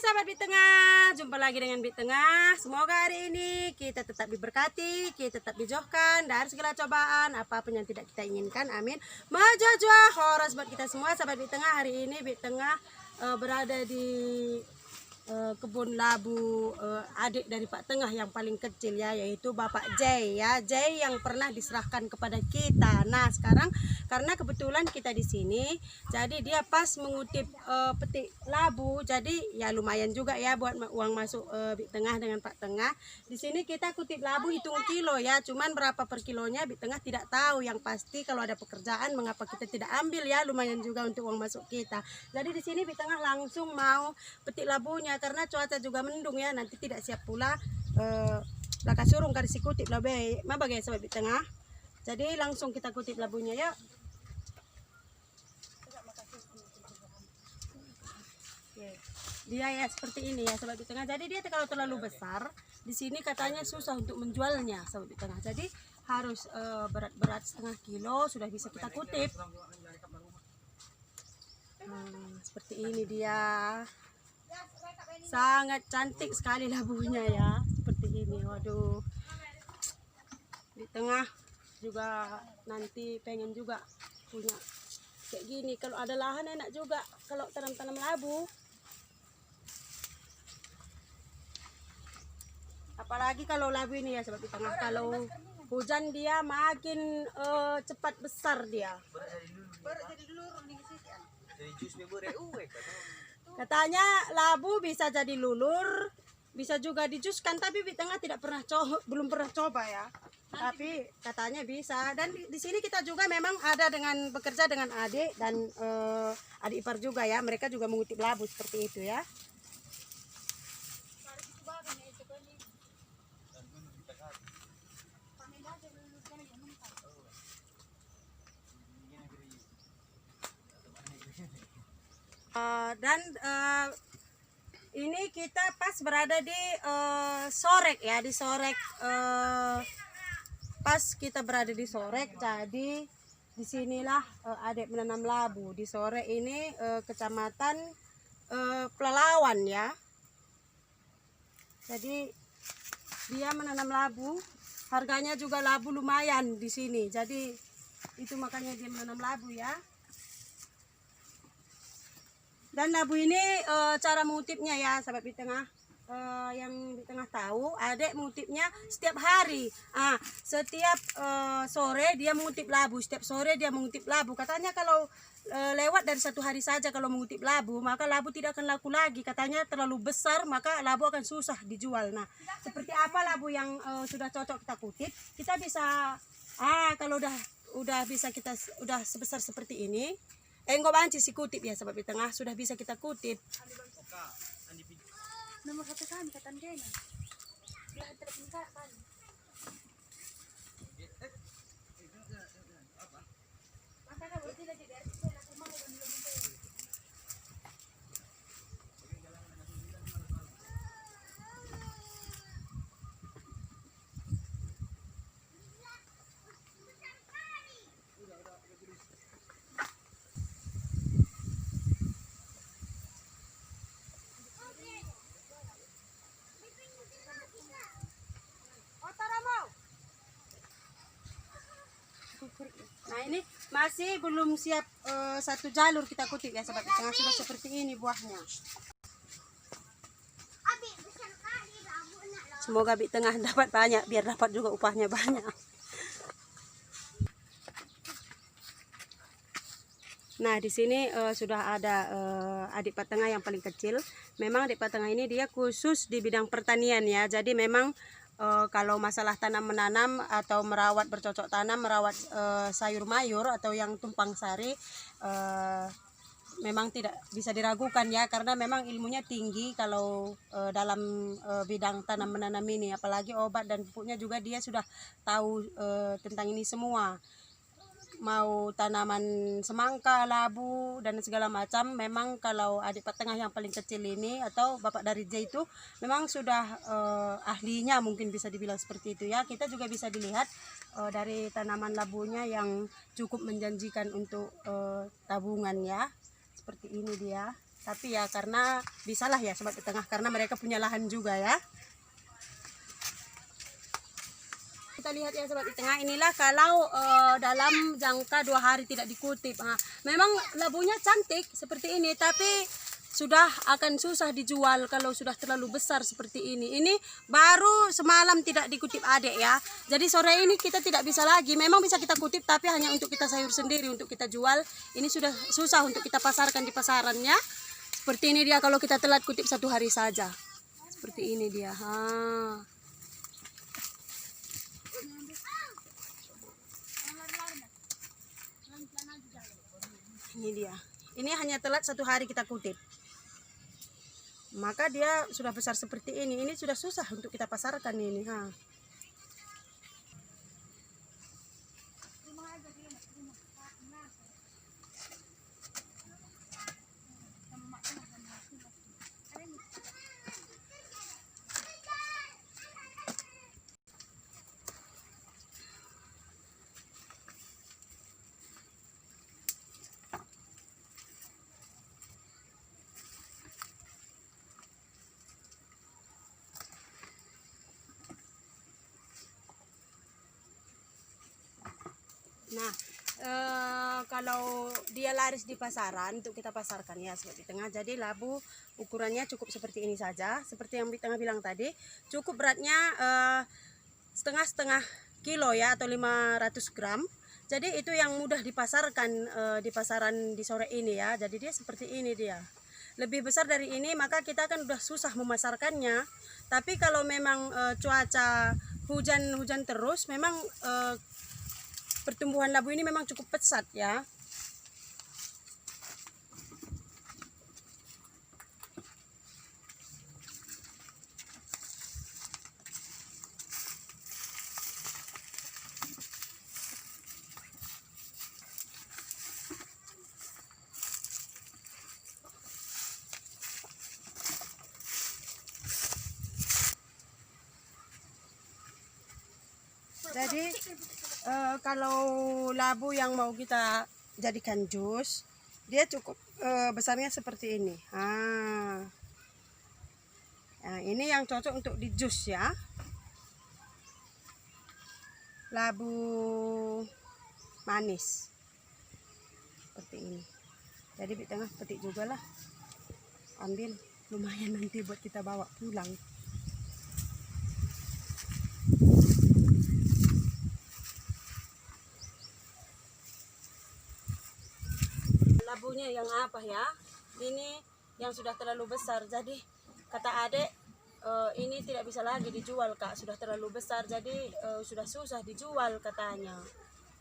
sahabat Bit Tengah, jumpa lagi dengan Bit Tengah. Semoga hari ini kita tetap diberkati, kita tetap dijauhkan dari segala cobaan, apapun yang tidak kita inginkan. Amin. Majajwa horas buat kita semua sahabat Bit Tengah. Hari ini Bit Tengah berada di kebun labu adik dari Pak Tengah yang paling kecil ya, yaitu Bapak Jay ya. Jay yang pernah diserahkan kepada kita. Nah, sekarang karena kebetulan kita di sini, jadi dia pas mengutip petik labu, jadi ya lumayan juga ya buat uang masuk Bit Tengah dengan Pak Tengah. Di sini kita kutip labu hitung kilo ya, cuman berapa per kilonya Bit Tengah tidak tahu. Yang pasti kalau ada pekerjaan mengapa kita tidak ambil ya, lumayan juga untuk uang masuk kita. Jadi di sini Bit Tengah langsung mau petik labunya karena cuaca juga mendung ya, nanti tidak siap pula laka surung kasih kutip labu ma bagai sahabat Bit Tengah. Jadi langsung kita kutip labunya ya. Dia ya seperti ini ya sahabat Bit Tengah. Jadi dia kalau terlalu besar di sini katanya susah untuk menjualnya sahabat Bit Tengah. Jadi harus berat-berat setengah kilo sudah bisa kita kutip. Seperti ini dia. Sangat cantik sekali labunya ya, seperti ini. Waduh, Bit Tengah juga nanti pengen juga punya kayak gini. Kalau ada lahan enak juga kalau tanam-tanam labu. Apalagi kalau labu ini ya sahabat Bit Tengah, kalau hujan dia makin cepat besar dia. Katanya labu bisa jadi lulur, bisa juga dijuskan, tapi Bit Tengah tidak pernah belum pernah coba ya. Tapi katanya bisa. Dan di sini kita juga memang ada dengan bekerja dengan adik dan adik ipar juga ya. Mereka juga mengutip labu seperti itu ya. Ini kita pas berada di Sorek ya, di Sorek. Pas kita berada di Sorek, jadi disinilah adik menanam labu di Sorek ini, kecamatan Pelalawan ya. Jadi dia menanam labu, harganya juga labu lumayan di sini. Jadi itu makanya dia menanam labu ya. Dan labu ini cara mengutipnya ya sahabat Bit Tengah, yang Bit Tengah tahu adik mengutipnya setiap hari. Setiap sore dia mengutip labu, setiap sore dia mengutip labu. Katanya kalau lewat dari satu hari saja kalau mengutip labu, maka labu tidak akan laku lagi. Katanya terlalu besar maka labu akan susah dijual. Nah, seperti apa labu yang sudah cocok kita kutip, kita bisa kalau udah bisa kita udah sebesar seperti ini. Enggak banci si kutip ya sahabat Bit Tengah, sudah bisa kita kutip. Nomor HP kan katan kena. Biar telepon kan. Nah, ini masih belum siap satu jalur kita kutip ya sahabat Bit Tengah, sudah seperti ini buahnya. Semoga Bit Tengah dapat banyak biar dapat juga upahnya banyak. Nah, di sini sudah ada adik Pak Tengah yang paling kecil. Memang adik Pak Tengah ini dia khusus di bidang pertanian ya. Jadi memang kalau masalah tanam menanam atau merawat bercocok tanam, merawat sayur mayur atau yang tumpang sari, memang tidak bisa diragukan ya, karena memang ilmunya tinggi kalau dalam bidang tanam menanam ini. Apalagi obat dan pupuknya juga dia sudah tahu tentang ini semua. Mau tanaman semangka, labu dan segala macam, memang kalau adik Pak Tengah yang paling kecil ini atau bapak dari J itu memang sudah ahlinya, mungkin bisa dibilang seperti itu ya. Kita juga bisa dilihat dari tanaman labunya yang cukup menjanjikan untuk tabungan ya, seperti ini dia. Tapi ya karena bisalah ya Sobat di Tengah, karena mereka punya lahan juga ya. Kita lihat ya Sobat di Tengah, inilah kalau dalam jangka 2 hari tidak dikutip. Nah, memang labunya cantik seperti ini, tapi sudah akan susah dijual kalau sudah terlalu besar seperti ini. Ini baru semalam tidak dikutip adik ya. Jadi sore ini kita tidak bisa lagi. Memang bisa kita kutip tapi hanya untuk kita sayur sendiri, untuk kita jual. Ini sudah susah untuk kita pasarkan di pasarannya. Seperti ini dia kalau kita telat kutip 1 hari saja. Seperti ini dia. Ini dia. Ini hanya telat 1 hari kita kutip. Maka dia sudah besar seperti ini. Ini sudah susah untuk kita pasarkan ini. Nah, kalau dia laris di pasaran untuk kita pasarkan ya Sobat di Tengah. Jadi labu ukurannya cukup seperti ini saja. Seperti yang di Tengah bilang tadi, cukup beratnya setengah kilo ya, atau 500 gram. Jadi itu yang mudah dipasarkan di pasaran di sore ini ya. Jadi dia seperti ini dia. Lebih besar dari ini maka kita kan udah susah memasarkannya. Tapi kalau memang cuaca hujan terus, memang pertumbuhan labu ini memang cukup pesat ya. Jadi kalau labu yang mau kita jadikan jus, dia cukup besarnya seperti ini. Nah, ini yang cocok untuk di jus ya. Labu manis seperti ini. Jadi di Tengah petik juga lah, ambil, lumayan nanti buat kita bawa pulang. Labunya yang apa ya, ini yang sudah terlalu besar. Jadi kata adek, ini tidak bisa lagi dijual Kak, sudah terlalu besar, jadi sudah susah dijual katanya.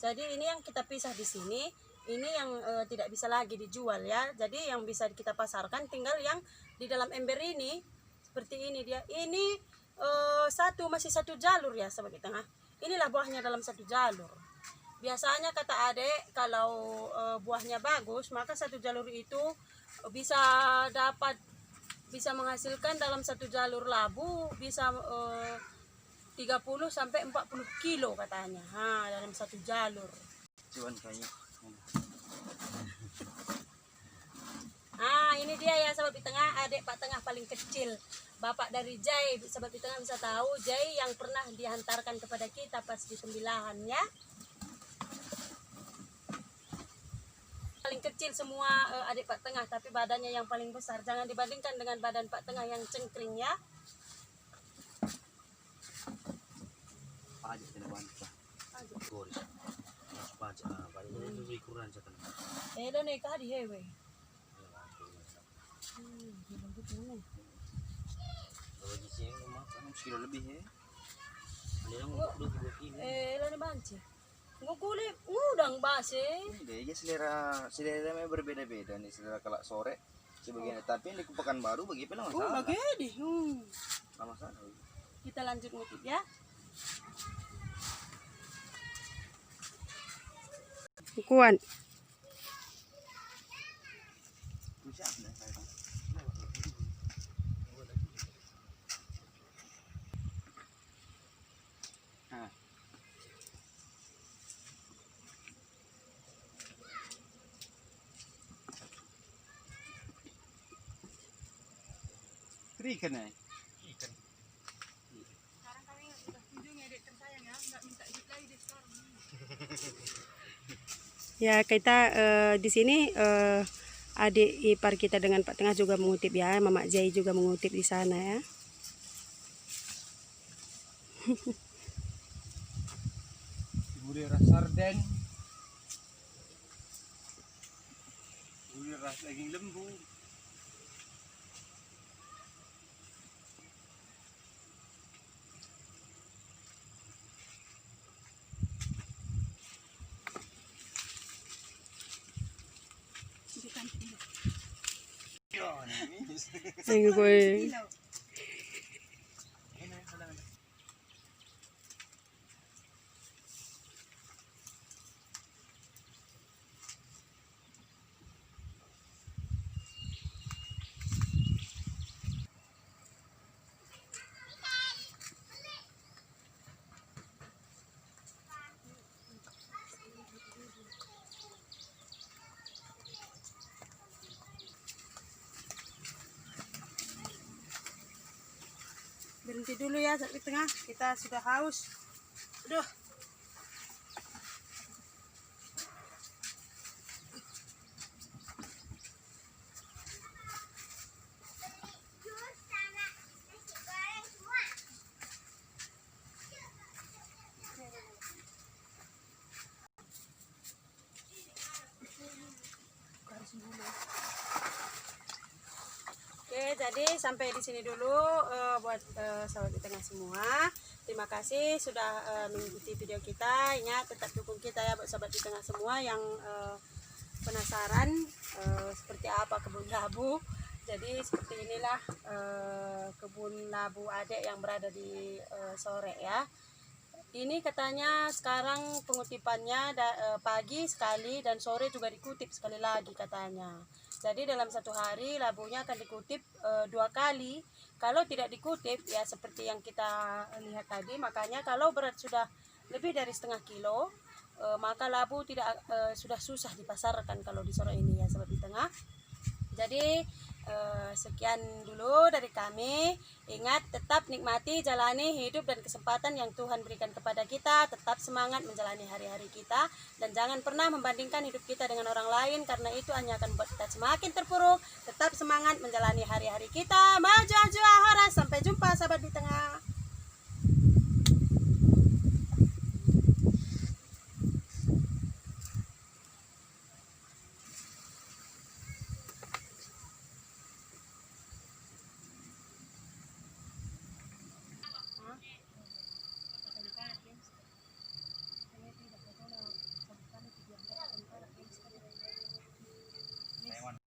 Jadi ini yang kita pisah di sini, ini yang tidak bisa lagi dijual ya. Jadi yang bisa kita pasarkan tinggal yang di dalam ember ini. Seperti ini dia. Ini masih satu jalur ya Sobat di Tengah. Inilah buahnya dalam satu jalur. Biasanya kata adek, kalau buahnya bagus maka satu jalur itu bisa menghasilkan dalam satu jalur labu bisa 30 sampai 40 kilo katanya. Dalam satu jalur. Ini dia ya Sobat di Tengah, adik Pak Tengah paling kecil. Bapak dari Jai, Sobat di Tengah bisa tahu, Jai yang pernah dihantarkan kepada kita pas di pembilahan ya. Paling kecil semua adik Pak Tengah, tapi badannya yang paling besar. Jangan dibandingkan dengan badan Pak Tengah yang cengkring ya. Kilo lebih ya. Ngukulit ngudang base. Dia selera berbeda-beda nih, selera kalau sore sebagainya. Tapi yang di Pekanbaru bagi apa masalah? Begini. Nggak masalah. Kita lanjut ngutip ya. Bukuan. ikan ya. Ya kita di sini adik ipar kita dengan Pak Tengah juga mengutip ya, Mama Jai juga mengutip di sana ya. Gurih rasa sarden. Gurih rasa daging lembu. Ayo boy. Berhenti dulu ya di tengah, kita sudah haus. Aduh. Oke, jadi sampai di sini dulu buat sahabat di tengah semua. Terima kasih sudah mengikuti video kita. Ingat tetap dukung kita ya buat sahabat di tengah semua yang penasaran seperti apa kebun labu. Jadi seperti inilah kebun labu adek yang berada di sore ya. Ini katanya sekarang pengutipannya pagi sekali dan sore juga dikutip sekali lagi katanya. Jadi dalam satu hari labunya akan dikutip 2 kali. Kalau tidak dikutip ya seperti yang kita lihat tadi, makanya kalau berat sudah lebih dari setengah kilo maka labu tidak sudah susah dipasarkan kalau di sore ini ya sobat di tengah. Jadi sekian dulu dari kami. Ingat tetap nikmati, jalani hidup dan kesempatan yang Tuhan berikan kepada kita. Tetap semangat menjalani hari-hari kita dan jangan pernah membandingkan hidup kita dengan orang lain, karena itu hanya akan membuat kita semakin terpuruk. Tetap semangat menjalani hari-hari kita. Maju horas, sampai jumpa sahabat di tengah.